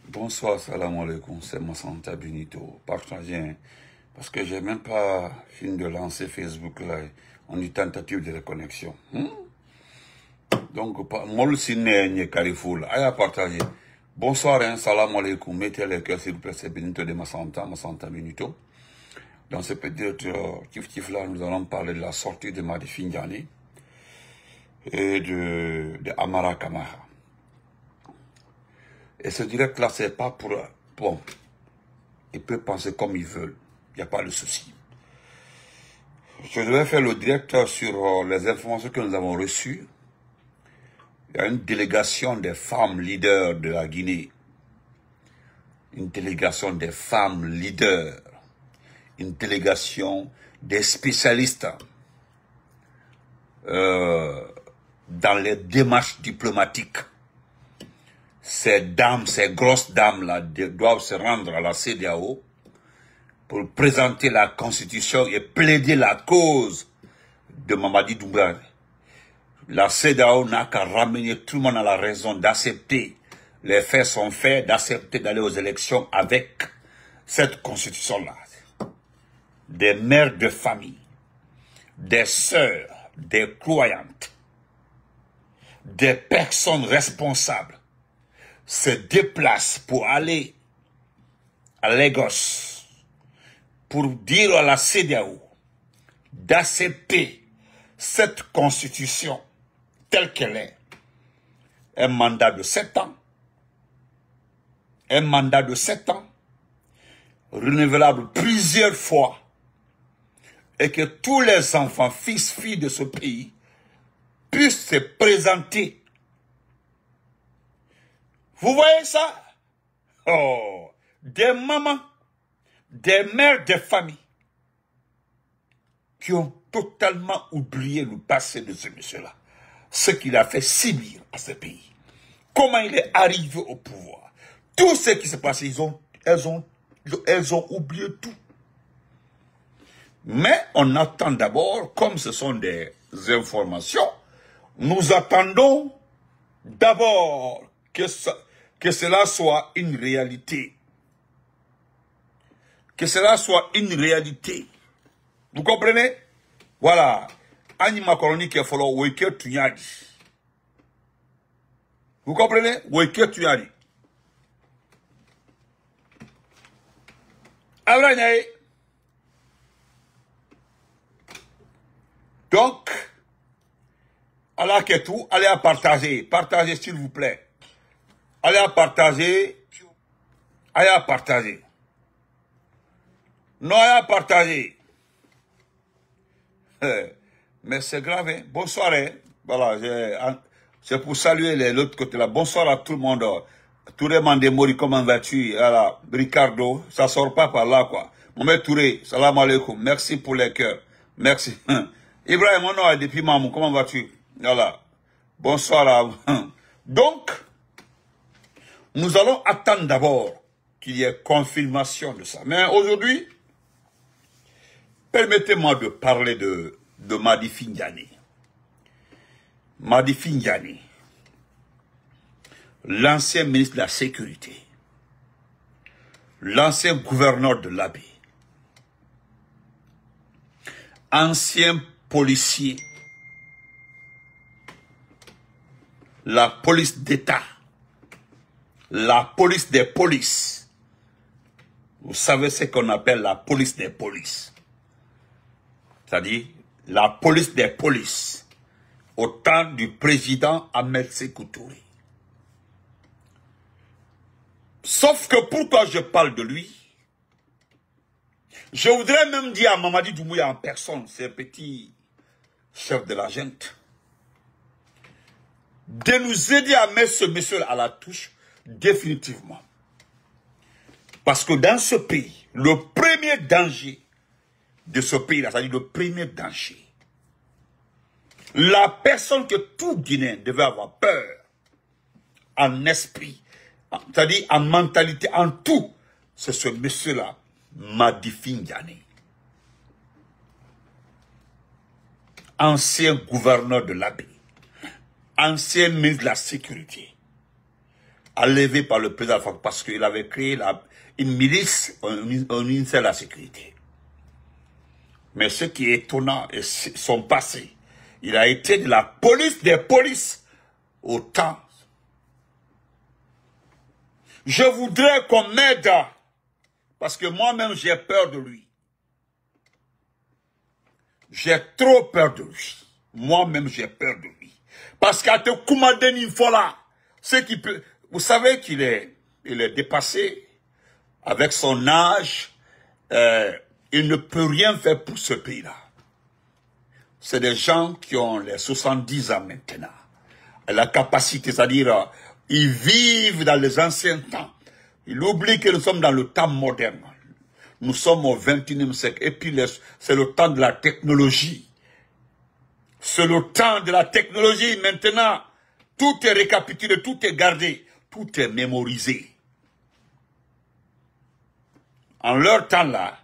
Bonsoir, salam alaikum, c'est Massanta Benito. Partagez, parce que j'ai même pas fini de lancer Facebook là. On dit tentative de reconnexion. Donc, moi, c'est né Carrefour là. Allez, partager. Bonsoir, hein, salam alaikum. Mettez les cœurs, s'il vous plaît, c'est Benito de Massanta Benito. Dans ce petit kiff là, nous allons parler de la sortie de Madi Finjani et de Amara Kamara. Et ce direct là, c'est pas pour... Bon, ils peuvent penser comme ils veulent. Il n'y a pas de souci. Je devais faire le direct sur les informations que nous avons reçues. Il y a une délégation des femmes leaders de la Guinée. Une délégation des femmes leaders. Une délégation des spécialistes dans les démarches diplomatiques. Ces dames, ces grosses dames-là doivent se rendre à la CEDEAO pour présenter la constitution et plaider la cause de Mamadi Doumbouya. La CEDEAO n'a qu'à ramener tout le monde à la raison d'accepter. Les faits sont faits, d'accepter d'aller aux élections avec cette constitution-là. Des mères de famille, des sœurs, des croyantes, des personnes responsables se déplacent pour aller à Lagos pour dire à la CEDEAO d'accepter cette constitution telle qu'elle est. Un mandat de 7 ans. Un mandat de 7 ans, renouvelable plusieurs fois, et que tous les enfants, fils, filles de ce pays puissent se présenter. Vous voyez ça? Oh, des mamans, des mères de famille qui ont totalement oublié le passé de ce monsieur-là. Ce qu'il a fait subir à ce pays. Comment il est arrivé au pouvoir. Tout ce qui s'est passé, elles ont oublié tout. Mais on attend d'abord, comme ce sont des informations, nous attendons d'abord que cela soit une réalité. Que cela soit une réalité. Vous comprenez? Voilà. Anima Koroni qui est follow Weke Tuyadi. Vous comprenez? Weke Tuyadi. Donc, Allah Ketou, allez à partager. Partagez s'il vous plaît. Allez à partager. Allez à partager. Non, allez à partager. Mais c'est grave, hein? Bonsoir, hein? Voilà, c'est pour saluer l'autre côté là. Bonsoir à tout le monde. Touré Mandemori, comment vas-tu? Voilà, Ricardo, ça sort pas par là, quoi. Mohamed Touré, salam alaikum. Merci pour les cœurs. Merci. Ibrahim, mon nom est depuis Mamou, comment vas-tu? Voilà. Bonsoir à vous. Donc, nous allons attendre d'abord qu'il y ait confirmation de ça. Mais aujourd'hui, permettez-moi de parler de Madi Finjani. Madi Finjani, l'ancien ministre de la Sécurité, l'ancien gouverneur de l'Abbé, ancien policier, la police d'État, la police des polices. Vous savez ce qu'on appelle la police des polices. C'est-à-dire la police des polices au temps du président Ahmed Sékou Touré. Sauf que pourquoi je parle de lui, je voudrais même dire à Mamadi Doumbouya en personne, ce petit chef de la junte, de nous aider à mettre ce monsieur à la touche définitivement. Parce que dans ce pays, le premier danger de ce pays-là, c'est-à-dire le premier danger, la personne que tout Guinéen devait avoir peur, en esprit, c'est-à-dire en mentalité, en tout, c'est ce monsieur-là, Madi Finjani. Ancien gouverneur de l'Abbé. ancien ministre de la Sécurité, enlevé par le président Alpha parce qu'il avait créé une milice au ministère de la Sécurité. Mais ce qui est étonnant est son passé. Il a été de la police des polices au temps. Je voudrais qu'on m'aide parce que moi-même j'ai peur de lui. J'ai trop peur de lui. Moi-même j'ai peur de lui. Parce qu'à te commander une fois là, ce qui peut... Vous savez qu'il est dépassé avec son âge. Il ne peut rien faire pour ce pays-là. C'est des gens qui ont les 70 ans maintenant. La capacité, c'est-à-dire, ils vivent dans les anciens temps. Ils oublient que nous sommes dans le temps moderne. Nous sommes au 21e siècle. Et puis, c'est le temps de la technologie. C'est le temps de la technologie. Maintenant, tout est récapitulé, tout est gardé, tout est mémorisé. En leur temps là,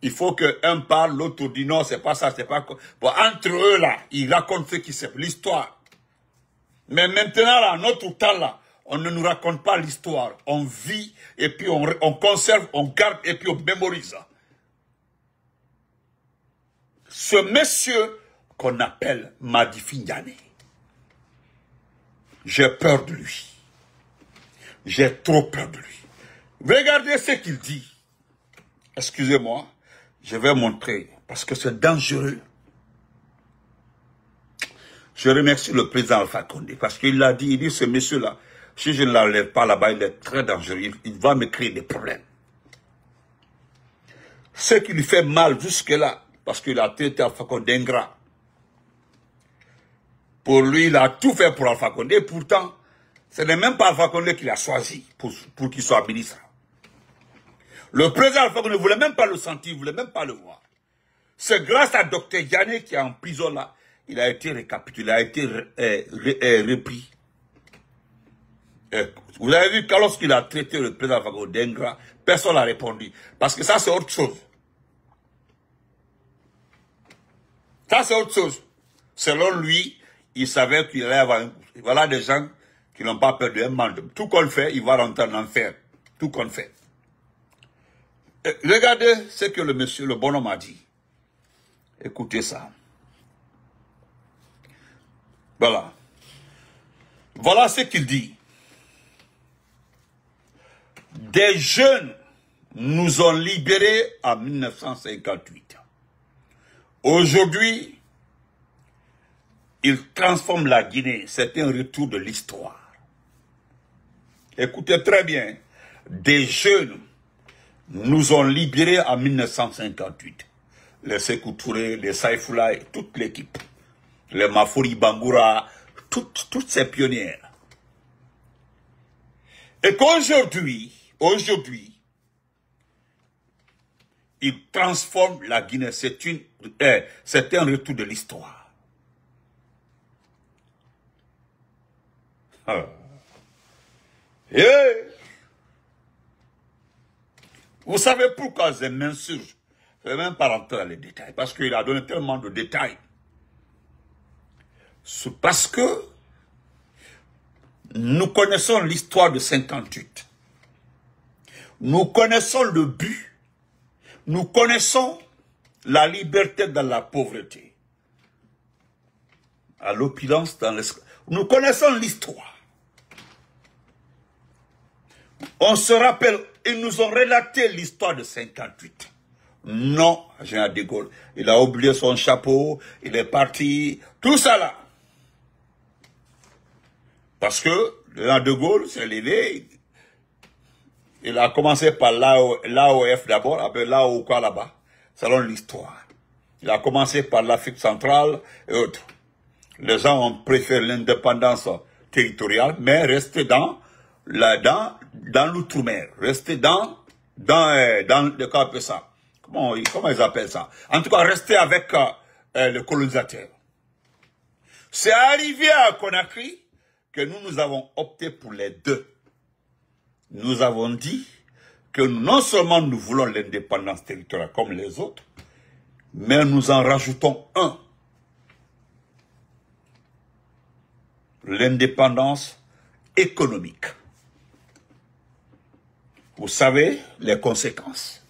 il faut qu'un parle, l'autre dit non, c'est pas ça, c'est pas quoi. Bon, entre eux là, ils racontent ce qui c'est, l'histoire. Mais maintenant là, notre temps là, on ne nous raconte pas l'histoire. On vit et puis on conserve, on garde et puis on mémorise. Ce monsieur qu'on appelle Madi Findiane, j'ai peur de lui. J'ai trop peur de lui. Regardez ce qu'il dit. Excusez-moi, je vais montrer, parce que c'est dangereux. Je remercie le président Alpha Condé, parce qu'il l'a dit, il dit, ce monsieur-là, si je ne l'enlève pas là-bas, il est très dangereux, il va me créer des problèmes. Ce qui lui fait mal jusque-là, parce qu'il a traité Alpha Condé ingrat. Pour lui, il a tout fait pour Alpha Condé, pourtant, ce n'est même pas Alpha Condé qu'il a choisi pour qu'il soit ministre. Le président Alpha Condé ne voulait même pas le sentir, ne voulait même pas le voir. C'est grâce à Dr Diané qui est en prison là, il a été récapitulé, il a été repris. Vous avez vu que lorsqu'il a traité le président Alpha Condé d'ingrat, personne n'a répondu. Parce que ça c'est autre chose. Ça c'est autre chose. Selon lui, il savait qu'il allait avoir voilà des gens qui n'ont pas peur d'un monde. Tout qu'on fait, il va rentrer en enfer. Tout qu'on fait. Regardez ce que le bonhomme a dit. Écoutez ça. Voilà. Voilà ce qu'il dit. Des jeunes nous ont libérés en 1958. Aujourd'hui, ils transforment la Guinée. C'est un retour de l'histoire. Écoutez très bien. Des jeunes nous ont libérés en 1958. Les Sékou Touré, les Saïfoula, toute l'équipe. Les Mafori Bangoura, toutes ces pionnières. Et qu'aujourd'hui, ils transforment la Guinée. C'est un retour de l'histoire. Vous savez pourquoi je m'insurge? Je ne vais même pas rentrer dans les détails, parce qu'il a donné tellement de détails. C'est parce que nous connaissons l'histoire de 58. Nous connaissons le but. Nous connaissons la liberté dans la pauvreté. À l'opulence dans l'esclavage. Nous connaissons l'histoire. On se rappelle, ils nous ont relaté l'histoire de 58. Non, Général de Gaulle. Il a oublié son chapeau, il est parti, tout ça là. Parce que le Général de Gaulle s'est levé, il a commencé par l'AOF d'abord, après l'AO quoi là-bas, selon l'histoire. Il a commencé par l'Afrique centrale et autres. Les gens ont préféré l'indépendance territoriale, mais rester dans l'outre-mer, rester dans comment on appelle ça? Comment ils appellent ça? En tout cas, rester avec le colonisateur. C'est arrivé à Conakry que nous avons opté pour les deux. Nous avons dit que non seulement nous voulons l'indépendance territoriale comme les autres, mais nous en rajoutons un. l'indépendance économique. Vous savez les conséquences.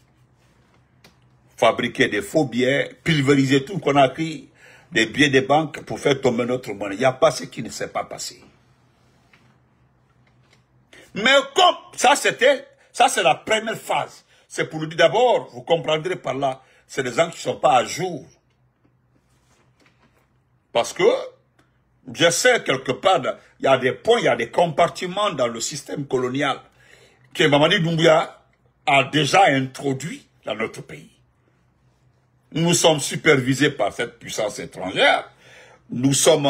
Fabriquer des faux billets, pulvériser tout qu'on a pris, des billets des banques pour faire tomber notre monnaie. Il n'y a pas ce qui ne s'est pas passé. Mais comme ça, c'est la première phase. C'est pour nous dire d'abord, vous comprendrez par là, c'est des gens qui ne sont pas à jour. Parce que, je sais quelque part, il y a des points, il y a des compartiments dans le système colonial que Mamadi Doumbouya a déjà introduit dans notre pays. Nous sommes supervisés par cette puissance étrangère. Nous sommes,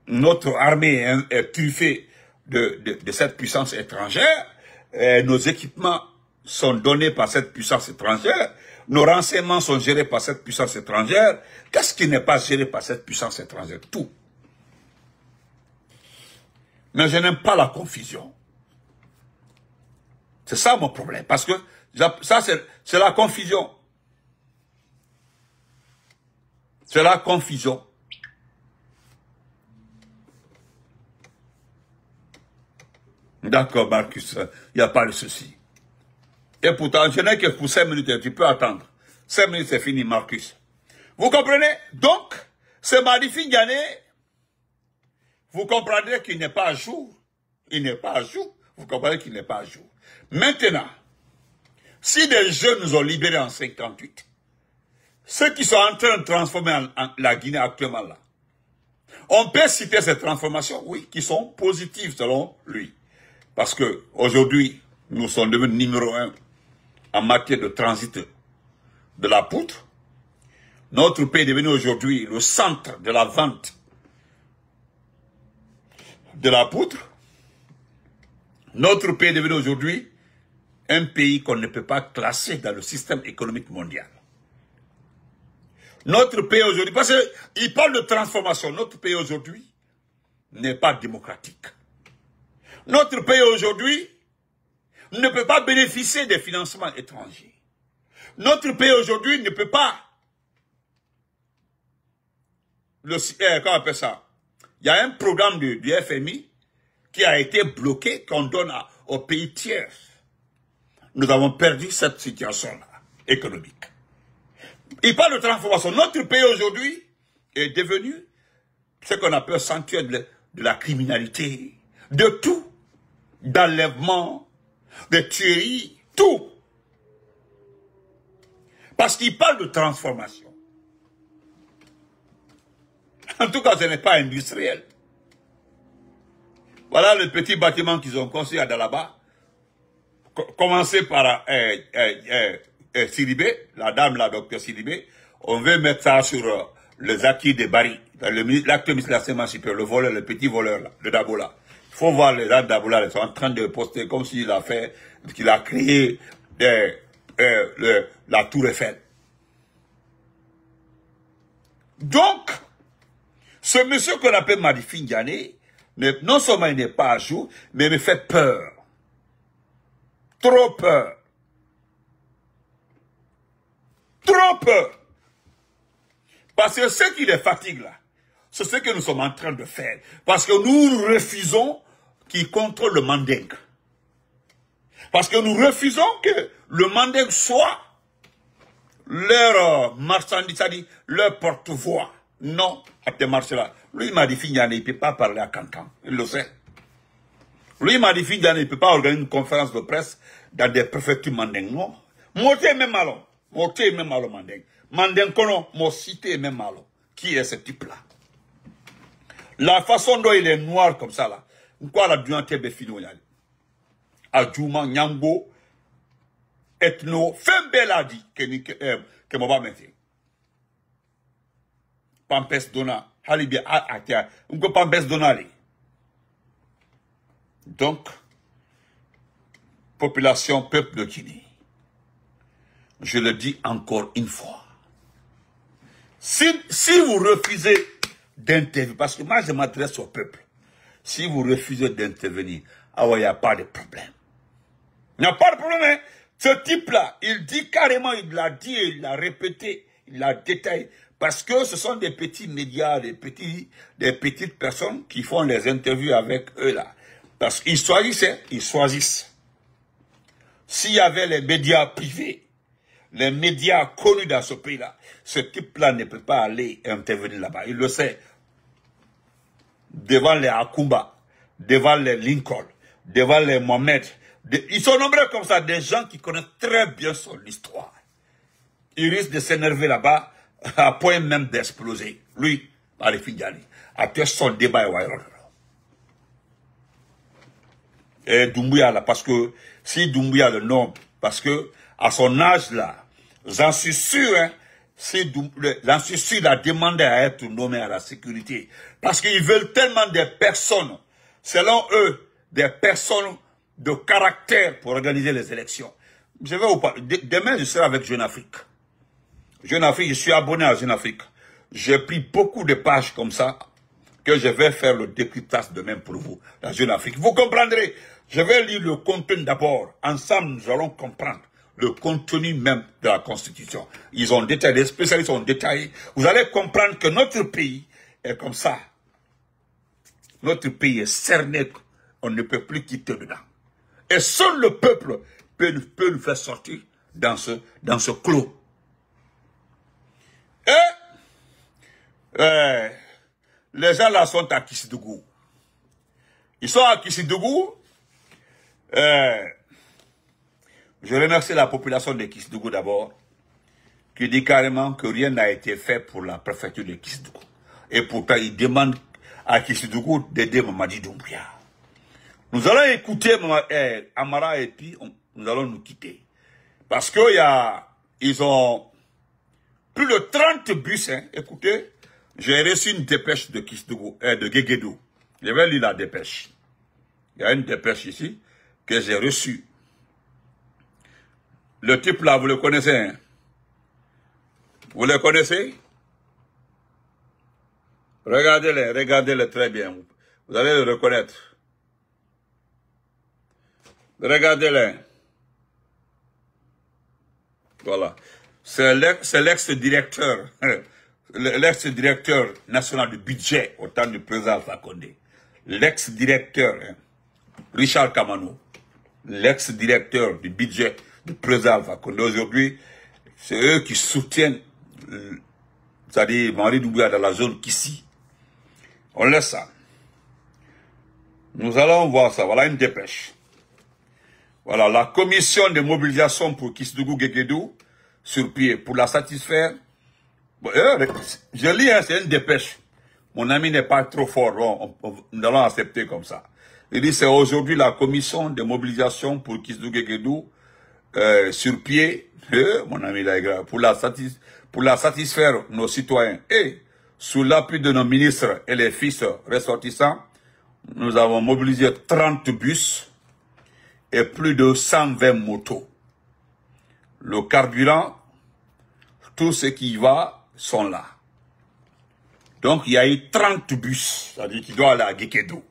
notre armée est truffée de cette puissance étrangère. Nos équipements sont donnés par cette puissance étrangère. Nos renseignements sont gérés par cette puissance étrangère. Qu'est-ce qui n'est pas géré par cette puissance étrangère? Tout. Mais je n'aime pas la confusion. C'est ça mon problème. Parce que ça, c'est la confusion. C'est la confusion. D'accord, Marcus, il n'y a pas de souci. Et pourtant, je n'ai que pour 5 minutes, tu peux attendre. 5 minutes, c'est fini, Marcus. Vous comprenez? Donc, ce magnifique Ghané, vous comprendrez qu'il n'est pas à jour. Il n'est pas à jour. Vous comprenez qu'il n'est pas à jour. Maintenant, si des jeunes nous ont libérés en 58, ceux qui sont en train de transformer la Guinée actuellement là, on peut citer ces transformations, oui, qui sont positives selon lui. Parce que aujourd'hui, nous sommes devenus numéro 1 en matière de transit de la poutre. Notre pays est devenu aujourd'hui le centre de la vente de la poutre. Notre pays est devenu aujourd'hui un pays qu'on ne peut pas classer dans le système économique mondial. Notre pays aujourd'hui, parce qu'il parle de transformation, notre pays aujourd'hui n'est pas démocratique. Notre pays aujourd'hui ne peut pas bénéficier des financements étrangers. Notre pays aujourd'hui ne peut pas... comment on appelle ça? Il y a un programme du FMI qui a été bloqué, qu'on donne aux pays tiers. Nous avons perdu cette situation-là, économique. Il parle de transformation. Notre pays aujourd'hui est devenu ce qu'on appelle sanctuaire de la criminalité, de tout, d'enlèvement, de tueries, tout. Parce qu'il parle de transformation. En tout cas, ce n'est pas industriel. Voilà le petit bâtiment qu'ils ont construit à Dalaba. Commencé par Sidibé, la dame, la docteur Sidibé. On veut mettre ça sur les acquis de Bari. L'acte ministre de l'enseignement supérieur, le voleur, le petit voleur, là, le Dabola. Il faut voir les gens de Dabola, ils sont en train de poster comme s'il a fait, qu'il a créé la tour Eiffel. Donc, ce monsieur qu'on appelle Marifi Ndiané, non seulement il n'est pas à jour, mais il me fait peur. Trop peur. Trop peur. Parce que ce qui les fatigue là, c'est ce que nous sommes en train de faire. Parce que nous refusons qu'ils contrôlent le Manding. Parce que nous refusons que le Manding soit leur marchandise, c'est-à-dire leur porte-voix. Non, à tes marchés-là. Lui, il m'a dit, il ne peut pas parler à Cancan. Il le sait. Lui, il m'a dit, il ne peut pas organiser une conférence de presse dans des préfectures Manding. Non. Moté même malon. Moté même malon Manding. Manding kono, mo cité même malon. Qui est ce type-là? La façon dont il est noir comme ça, là. Pourquoi la duanté befino yali? Adjouma, Nyango, ethno, Fembeladi, que m'en va mettre. Pampes Dona, Halibia, Atia, Unko Pampes Donali. Donc, population, peuple de Guinée, je le dis encore une fois, si vous refusez d'intervenir, parce que moi je m'adresse au peuple, si vous refusez d'intervenir, ah ouais, il n'y a pas de problème. Il n'y a pas de problème, hein. Ce type-là, il dit carrément, il l'a dit, il l'a répété, il l'a détaillé. Parce que ce sont des petits médias, des petites personnes qui font les interviews avec eux là. Parce qu'ils choisissent, hein, ils choisissent. S'il y avait les médias privés, les médias connus dans ce pays-là, ce type-là ne peut pas aller intervenir là-bas. Il le sait. Devant les Akumba, devant les Lincoln, devant les Mohamed. Ils sont nombreux comme ça, des gens qui connaissent très bien son histoire. Ils risquent de s'énerver là-bas, à point même d'exploser. Lui, Arif Diallo, a fait son débat et Doumbouya là, parce que si Doumbouya le nom, parce que à son âge là, j'en suis sûr, hein, j'en suis sûr, il a demandé à être nommé à la sécurité. Parce qu'ils veulent tellement des personnes, selon eux, des personnes de caractère pour organiser les élections. Je vais vous parler. Demain, je serai avec Jeune Afrique. Jeune Afrique, je suis abonné à Jeune Afrique. J'ai pris beaucoup de pages comme ça, que je vais faire le décryptage demain pour vous, la Jeune Afrique. Vous comprendrez. Je vais lire le contenu d'abord. Ensemble, nous allons comprendre le contenu même de la Constitution. Ils ont détaillé, les spécialistes ont détaillé. Vous allez comprendre que notre pays est comme ça. Notre pays est cerné, on ne peut plus quitter dedans. Et seul le peuple peut nous faire sortir dans ce clos. Et les gens là sont à Kissidougou. Ils sont à Kissidougou. Je remercie la population de Kissidougou d'abord, qui dit carrément que rien n'a été fait pour la préfecture de Kissidougou. Et pourtant, ils demandent à Kissidougou d'aider Mamadi Doumbouya. Nous allons écouter Amara et puis nous allons nous quitter. Parce que ils ont plus de 30 bus, hein. Écoutez, j'ai reçu une dépêche de Kissidougou, de Guéguédou. Je vais lire la dépêche. Il y a une dépêche ici que j'ai reçue. Le type là, vous le connaissez, hein? Vous le connaissez? Regardez-le très bien. Vous allez le reconnaître. Regardez-le. Voilà. C'est l'ex-directeur, l'ex-directeur national du budget au temps du président Alpha Condé. L'ex-directeur, hein, Richard Kamano, l'ex-directeur du budget du président Alpha Condé. Aujourd'hui, c'est eux qui soutiennent, c'est-à-dire Mamadi Doumbouya dans la zone Kissi. On laisse ça. Nous allons voir ça. Voilà une dépêche. Voilà, la commission de mobilisation pour Kissidougou-Guéguédou sur pied pour la satisfaire. Bon, je lis, hein, c'est une dépêche. Mon ami n'est pas trop fort. Bon, nous allons accepter comme ça. Il dit c'est aujourd'hui la commission de mobilisation pour Kissidougou-Guéguédou sur pied. Mon ami là est grave. Pour la satisfaire nos citoyens. Et sous l'appui de nos ministres et les fils ressortissants, nous avons mobilisé 30 bus et plus de 120 motos. Le carburant, tout ce qui y va, sont là. Donc, il y a eu 30 bus, c'est-à-dire qui doivent aller à Guéguédou.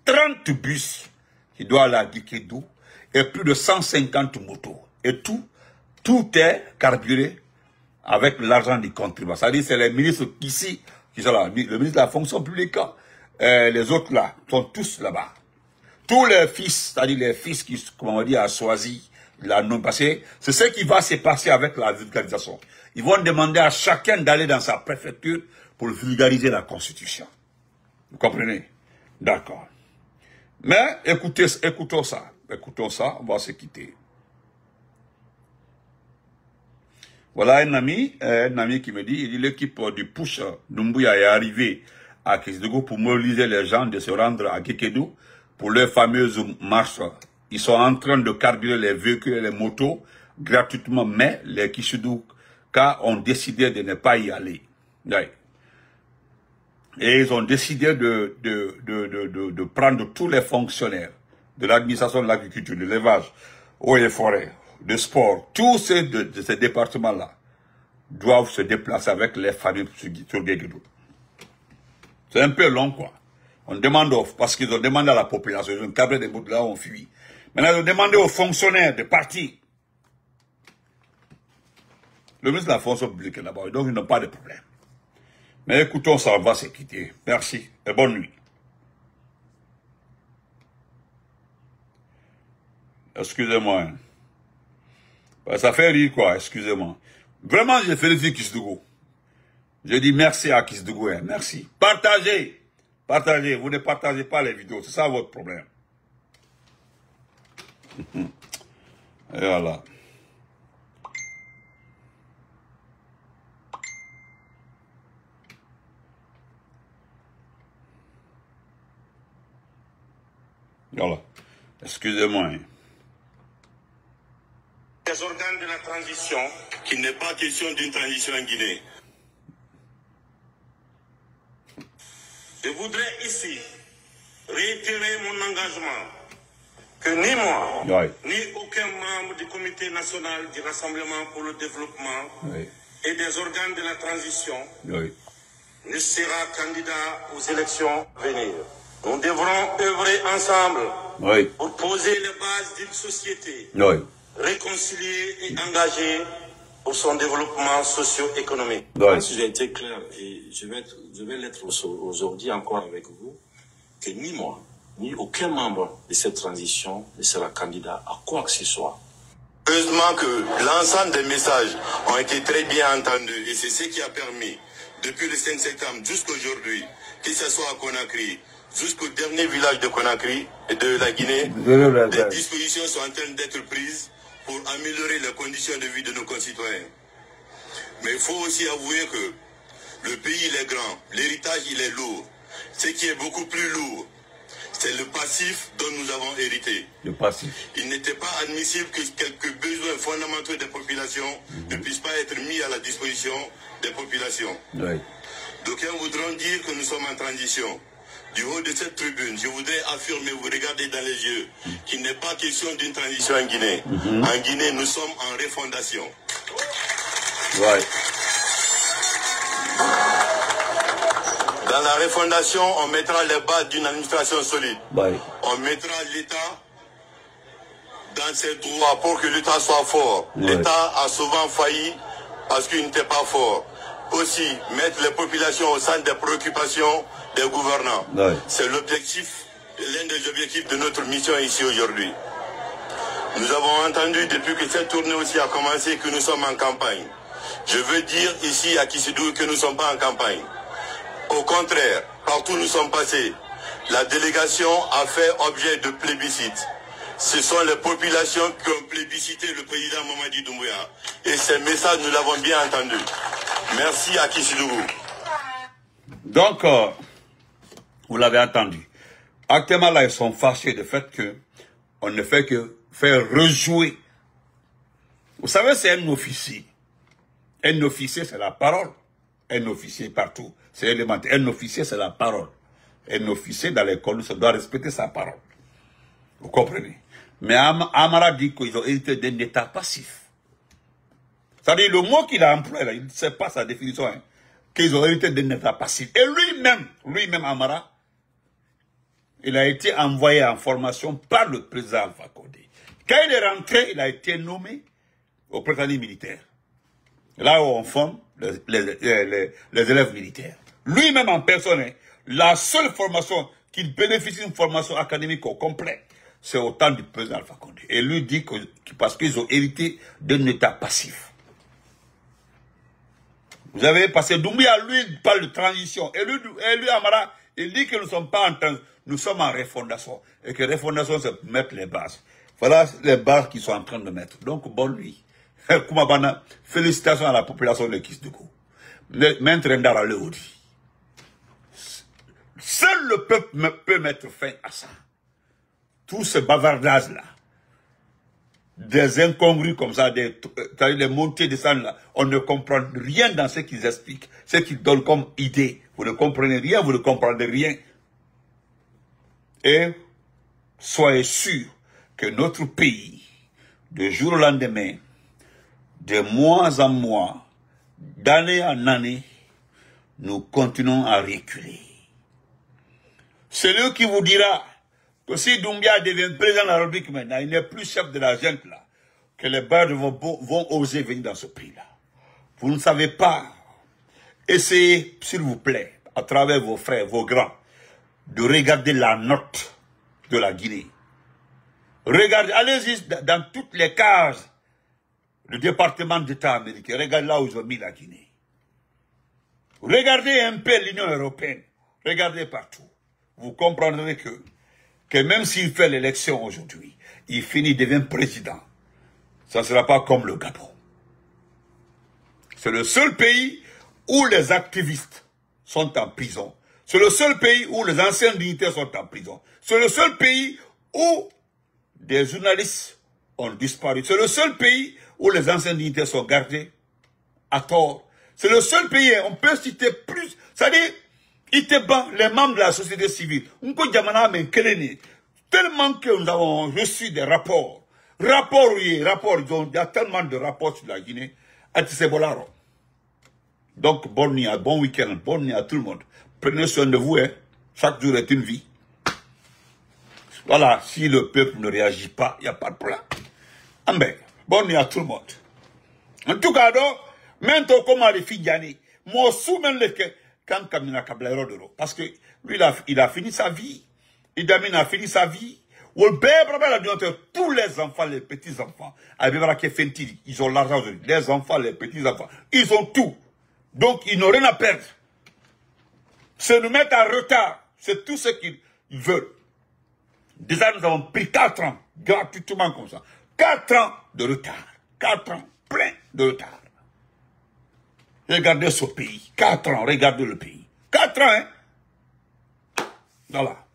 30 bus qui doivent aller à Guéguédou et plus de 150 motos. Et tout est carburé avec l'argent du contribuable. C'est-à-dire c'est les ministres ici qui sont là. Le ministre de la fonction publique, les autres là, sont tous là-bas. Tous les fils, c'est-à-dire les fils qui, comme on dit, a choisi la non passé, c'est ce qui va se passer avec la vulgarisation. Ils vont demander à chacun d'aller dans sa préfecture pour vulgariser la Constitution. Vous comprenez? D'accord. Mais écoutons ça, on va se quitter. Voilà un ami qui me dit, il dit l'équipe du push Doumbouya est arrivée à Kissidougou pour mobiliser les gens de se rendre à Guéguédou pour leur fameuse marche. Ils sont en train de carburer les véhicules et les motos gratuitement, mais les Kissidouka ont décidé de ne pas y aller. Et ils ont décidé de prendre tous les fonctionnaires de l'administration de l'agriculture, de l'élevage, eau et forêt, de sport, tous ces de ces départements-là doivent se déplacer avec les familles sur Guéguédou. C'est un peu long, quoi. On demande, parce qu'ils ont demandé à la population, ils ont cabré des bouts là, on fuit. Maintenant, ils ont demandé aux fonctionnaires de partir. Le ministre de la fonction publique est là-bas, donc ils n'ont pas de problème. Mais écoutons, ça va se quitter. Merci et bonne nuit. Excusez-moi. Ça fait rire quoi, excusez-moi. Vraiment, je félicite Kisdougou. Je dis merci à Kisdougou, hein. Merci. Partagez. Partagez. Vous ne partagez pas les vidéos. C'est ça votre problème. Et voilà. Voilà. Excusez-moi. Hein. Les organes de la transition, qu'il n'est pas question d'une transition en Guinée. Je voudrais ici réitérer mon engagement que ni moi, ni aucun membre du comité national du Rassemblement pour le développement et des organes de la transition ne sera candidat aux élections à venir. Nous devrons œuvrer ensemble pour poser les bases d'une société réconciliée et engagée pour son développement socio-économique. J'ai été clair et je vais l'être aujourd'hui encore avec vous, que ni moi, ni aucun membre de cette transition ne sera candidat à quoi que ce soit. Heureusement que l'ensemble des messages ont été très bien entendus et c'est ce qui a permis, depuis le 5 septembre jusqu'à aujourd'hui, que ce soit à Conakry, jusqu'au dernier village de Conakry et de la Guinée, des dispositions sont en train d'être prises pour améliorer les conditions de vie de nos concitoyens. Mais il faut aussi avouer que le pays il est grand, l'héritage il est lourd. Ce qui est beaucoup plus lourd, c'est le passif dont nous avons hérité. Le passif. Il n'était pas admissible que quelques besoins fondamentaux des populations ne puissent pas être mis à la disposition des populations. D'aucuns voudront dire que nous sommes en transition. Du haut de cette tribune, je voudrais affirmer, vous regardez dans les yeux, qu'il n'est pas question d'une transition en Guinée. En Guinée, nous sommes en refondation. Dans la refondation, on mettra les bases d'une administration solide. On mettra l'État dans ses droits pour que l'État soit fort. L'État a souvent failli parce qu'il n'était pas fort. Aussi, mettre les populations au centre des préoccupations des gouvernants. C'est l'objectif, l'un des objectifs de notre mission ici aujourd'hui. Nous avons entendu depuis que cette tournée aussi a commencé que nous sommes en campagne. Je veux dire ici à Kissidou que nous ne sommes pas en campagne. Au contraire, partout où nous sommes passés, la délégation a fait objet de plébiscite. Ce sont les populations qui ont plébiscité le président Mamadi Doumbouya. Et ces messages, nous l'avons bien entendu. Merci à Kissidou. Donc, vous l'avez entendu. Actuellement, là, ils sont fâchés du fait que on ne fait que faire rejouer. Vous savez, c'est un officier. Un officier, c'est la parole. Un officier partout, c'est élémentaire. Un officier, c'est la parole. Un officier dans l'école, ça doit respecter sa parole. Vous comprenez? Mais Amara dit qu'ils ont hérité d'un état passif. C'est-à-dire, le mot qu'il a employé, là, il ne sait pas sa définition, hein, qu'ils ont hérité d'un état passif. Et lui-même, Amara, il a été envoyé en formation par le président Alpha Condé. Quand il est rentré, il a été nommé au président militaire. Là où on forme les élèves militaires. Lui-même en personne, hein, la seule formation qu'il bénéficie d'une formation académique au complet, c'est au temps du président Alpha Condé. Et lui dit que parce qu'ils ont hérité d'un état passif. Vous avez passé Doumbouya, lui, il parle de transition. Et lui, Amara, il dit que nous ne sommes pas en transition, nous sommes en refondation. Et que refondation, c'est mettre les bases. Voilà les bases qu'ils sont en train de mettre. Donc, bon lui. Koumabana, félicitations à la population de Kisdougou. Maître Ndara le dit. Seul le peuple peut mettre fin à ça. Tout ce bavardage-là, des incongrus comme ça, des montées, descentes là, on ne comprend rien dans ce qu'ils expliquent, ce qu'ils donnent comme idée. Vous ne comprenez rien, vous ne comprenez rien. Et soyez sûrs que notre pays, de jour au lendemain, de mois en mois, d'année en année, nous continuons à reculer. Celui qui vous dira que si Doumbouya devient président de la République maintenant, il n'est plus chef de la junte là, que les Bardes vont oser venir dans ce pays-là. Vous ne savez pas. Essayez, s'il vous plaît, à travers vos frères, vos grands, de regarder la note de la Guinée. Regardez, allez-y dans toutes les cases du département d'État américain. Regardez là où ils ont mis la Guinée. Regardez un peu l'Union européenne. Regardez partout. Vous comprendrez que même s'il fait l'élection aujourd'hui, il finit, il devient président. Ça ne sera pas comme le Gabon. C'est le seul pays où les activistes sont en prison. C'est le seul pays où les anciens dignitaires sont en prison. C'est le seul pays où des journalistes ont disparu. C'est le seul pays où les anciens dignitaires sont gardés à tort. C'est le seul pays, on peut citer plus. C'est-à-dire, les membres de la société civile, tellement que nous avons reçu des rapports. Il y a tellement de rapports sur la Guinée. Donc, bonne nuit, bon week-end, bonne nuit à tout le monde. Prenez soin de vous, hein. Chaque jour est une vie. Voilà, si le peuple ne réagit pas, il n'y a pas de problème. Bonne nuit à tout le monde. En tout cas, donc, maintenant, comment les filles gagnent, moi, soumène les quand Kamina Kablero de l'eau. Parce que lui, il a fini sa vie. Idamine a fini sa vie. Tous les enfants, les petits-enfants, ils ont l'argent aujourd'hui. Les enfants, les petits-enfants, ils ont tout. Donc, ils n'ont rien à perdre. C'est nous mettre en retard. C'est tout ce qu'ils veulent. Déjà, nous avons pris 4 ans, gratuitement comme ça. 4 ans de retard. 4 ans, plein de retard. Regardez ce pays. 4 ans, regardez le pays. 4 ans, hein. Voilà.